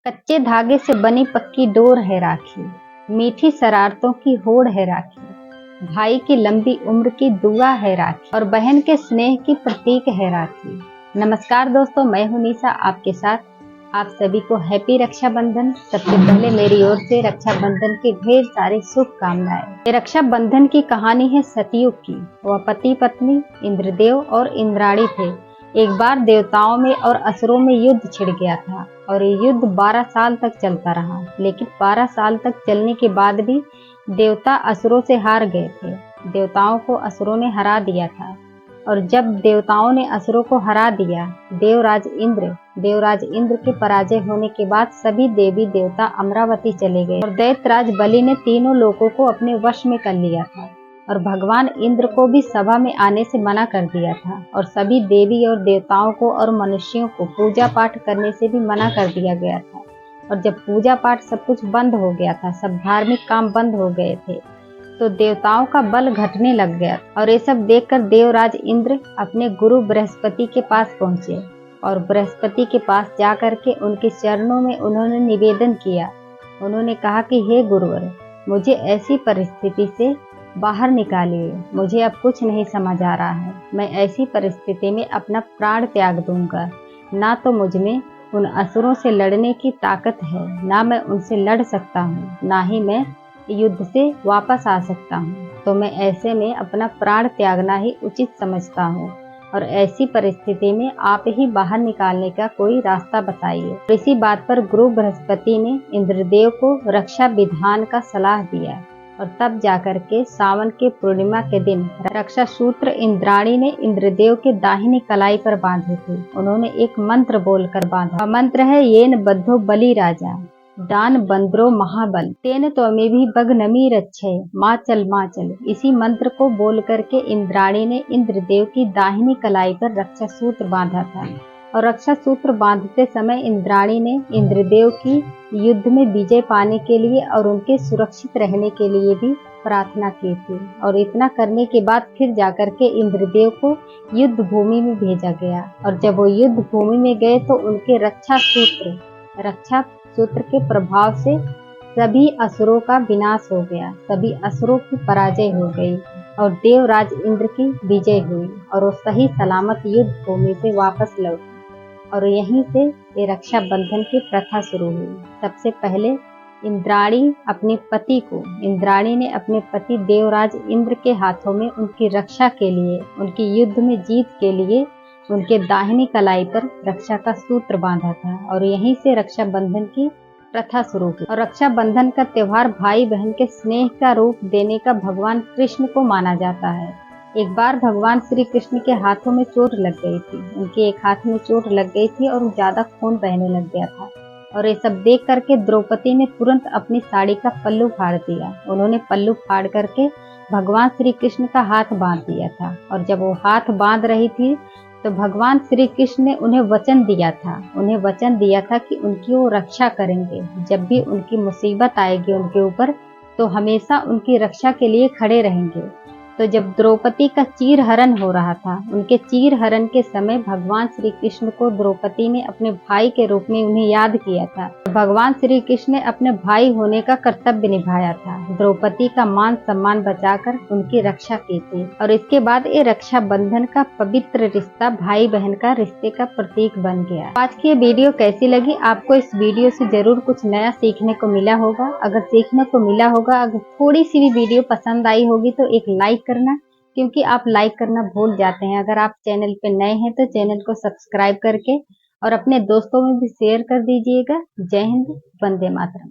कच्चे धागे से बनी पक्की डोर है राखी, मीठी शरारतों की होड़ है राखी। भाई की लंबी उम्र की दुआ है राखी और बहन के स्नेह की प्रतीक है राखी। नमस्कार दोस्तों, मैं हूं निशा आपके साथ। आप सभी को हैप्पी रक्षाबंधन। सबसे पहले मेरी ओर से रक्षाबंधन की ढेर सारी शुभकामनाएं। रक्षाबंधन की कहानी है सतयुग की। वह पति पत्नी इंद्रदेव और इंद्राणी थे। एक बार देवताओं में और असुरों में युद्ध छिड़ गया था और ये युद्ध 12 साल तक चलता रहा। लेकिन 12 साल तक चलने के बाद भी देवता असुरों से हार गए थे। देवताओं को असुरों ने हरा दिया था और जब देवताओं ने असुरों को हरा दिया, देवराज इंद्र के पराजय होने के बाद सभी देवी देवता अमरावती चले गए और दैत्यराज बलि ने तीनों लोगों को अपने वश में कर लिया था और भगवान इंद्र को भी सभा में आने से मना कर दिया था और सभी देवी और देवताओं को और मनुष्यों को पूजा पाठ करने से भी मना कर दिया गया था। और जब पूजा पाठ सब कुछ बंद हो गया था, सब धार्मिक काम बंद हो गए थे, तो देवताओं का बल घटने लग गया और ये सब देखकर देवराज इंद्र अपने गुरु बृहस्पति के पास पहुंचे और बृहस्पति के पास जाकर के उनके चरणों में उन्होंने निवेदन किया। उन्होंने कहा कि हे गुरुवर, मुझे ऐसी परिस्थिति से बाहर निकालिए। मुझे अब कुछ नहीं समझ आ रहा है। मैं ऐसी परिस्थिति में अपना प्राण त्याग दूंगा। ना तो मुझ में उन असुरों से लड़ने की ताकत है, ना मैं उनसे लड़ सकता हूँ, ना ही मैं युद्ध से वापस आ सकता हूँ। तो मैं ऐसे में अपना प्राण त्यागना ही उचित समझता हूँ और ऐसी परिस्थिति में आप ही बाहर निकालने का कोई रास्ता बताइए। इसी बात पर गुरु बृहस्पति ने इंद्रदेव को रक्षा विधान का सलाह दिया और तब जाकर के सावन के पूर्णिमा के दिन रक्षा सूत्र इंद्राणी ने इंद्रदेव के दाहिनी कलाई पर बांधे थे। उन्होंने एक मंत्र बोलकर बांधा। मंत्र है, येन बद्धो बलि राजा दान बंद्रो महाबल तेन त्वमेवि बगनमी रक्षे माचल। इसी मंत्र को बोल करके इंद्राणी ने इंद्रदेव की दाहिनी कलाई पर रक्षा सूत्र बांधा था और रक्षा सूत्र बांधते समय इंद्राणी ने इंद्रदेव की युद्ध में विजय पाने के लिए और उनके सुरक्षित रहने के लिए भी प्रार्थना की थी। और इतना करने के बाद फिर जाकर के इंद्रदेव को युद्ध भूमि में भेजा गया और जब वो युद्ध भूमि में गए तो उनके रक्षा सूत्र के प्रभाव से सभी असुरों का विनाश हो गया, सभी असुरों की पराजय हो गई और देवराज इंद्र की विजय हुई और वो सही सलामत युद्ध भूमि से वापस लौटे। और यहीं से ये रक्षाबंधन की प्रथा शुरू हुई। सबसे पहले इंद्राणी ने अपने पति देवराज इंद्र के हाथों में उनकी रक्षा के लिए, उनकी युद्ध में जीत के लिए उनके दाहिनी कलाई पर रक्षा का सूत्र बांधा था और यहीं से रक्षाबंधन की प्रथा शुरू हुई। और रक्षाबंधन का त्योहार भाई बहन के स्नेह का रूप देने का भगवान कृष्ण को माना जाता है। एक बार भगवान श्री कृष्ण के हाथों में चोट लग गई थी। उनके एक हाथ में चोट लग गई थी और ज्यादा खून बहने लग गया था और ये सब देख करके द्रौपदी ने तुरंत अपनी साड़ी का पल्लू फाड़ दिया। उन्होंने पल्लू फाड़ करके भगवान श्री कृष्ण का हाथ बांध दिया था और जब वो हाथ बांध रही थी तो भगवान श्री कृष्ण ने उन्हें वचन दिया था कि उनकी वो रक्षा करेंगे। जब भी उनकी मुसीबत आएगी उनके ऊपर तो हमेशा उनकी रक्षा के लिए खड़े रहेंगे। तो जब द्रौपदी का चीर हरण हो रहा था, उनके चीर हरण के समय भगवान श्री कृष्ण को द्रौपदी ने अपने भाई के रूप में उन्हें याद किया था। भगवान श्री कृष्ण ने अपने भाई होने का कर्तव्य निभाया था, द्रौपदी का मान सम्मान बचाकर उनकी रक्षा की थी। और इसके बाद ये रक्षाबंधन का पवित्र रिश्ता भाई बहन का रिश्ते का प्रतीक बन गया। आज की ये वीडियो कैसी लगी? आपको इस वीडियो से जरूर कुछ नया सीखने को मिला होगा। अगर सीखने को मिला होगा, अगर थोड़ी सी भी वीडियो पसंद आई होगी तो एक लाइक करना, क्योंकि आप लाइक करना भूल जाते हैं। अगर आप चैनल पे नए हैं तो चैनल को सब्सक्राइब करके और अपने दोस्तों में भी शेयर कर दीजिएगा। जय हिंद, वंदे मातरम।